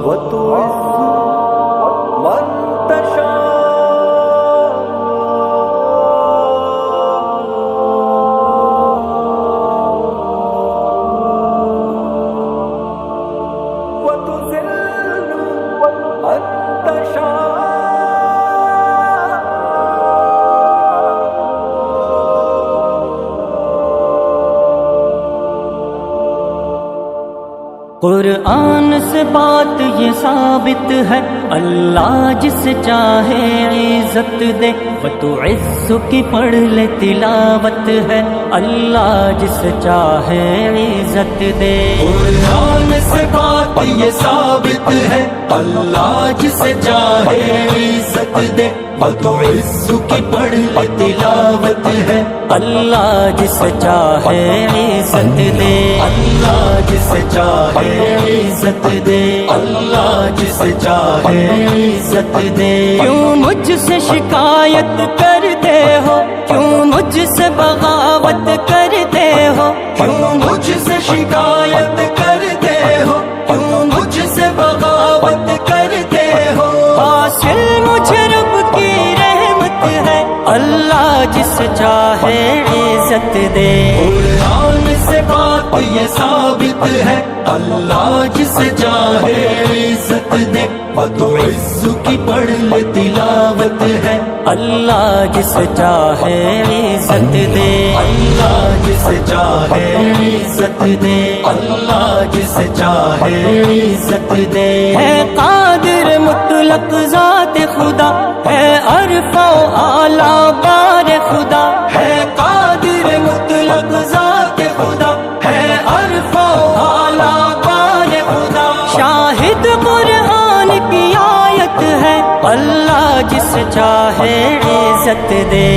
وتعز من تشاء وتذل من تشاء قرآن سے بات یہ ثابت ہے، اللہ جس چاہے عزت دے، وتعز کی پڑھ لے تلاوت ہے، اللہ جس چاہے عزت دے۔ قرآن سے بات یہ ثابت ہے، اللہ جس چاہے عزت دے، وتعز کی پڑھ لے تلاوت ہے، اللہ جس چاہے عزت دے، اللہ جس چاہے عزت دے، اللہ جس چاہے عزت دے۔ کیوں مجھ سے شکایت کرتے ہو، کیوں مجھ سے بغاوت کرتے ہو، کیوں مجھ سے شکایت کرتے ہو، کیوں مجھ سے بغاوت کرتے ہو؟ حاصل مجھے رب کی رحمت ہے، اللہ جس چاہے عزت دے۔ قرآن سے بات یہ ثابت ہے، اللہ جس چاہے عزت دے، وتعز کی پڑھ لے تلاوت ہے، اللہ جس چاہے عزت دے، اللہ جس چاہے عزت دے، اللہ جس چاہے عزت دے۔ ہے قادر مطلق ذات خدا، ہے عرفہ و اعلیٰ بار خدا، ہے قادر مطلق ذات خدا، ہے عرفہ و اعلیٰ بار خدا۔ شاہد قرآن کی آیت ہے، اللہ جس چاہے عزت دے۔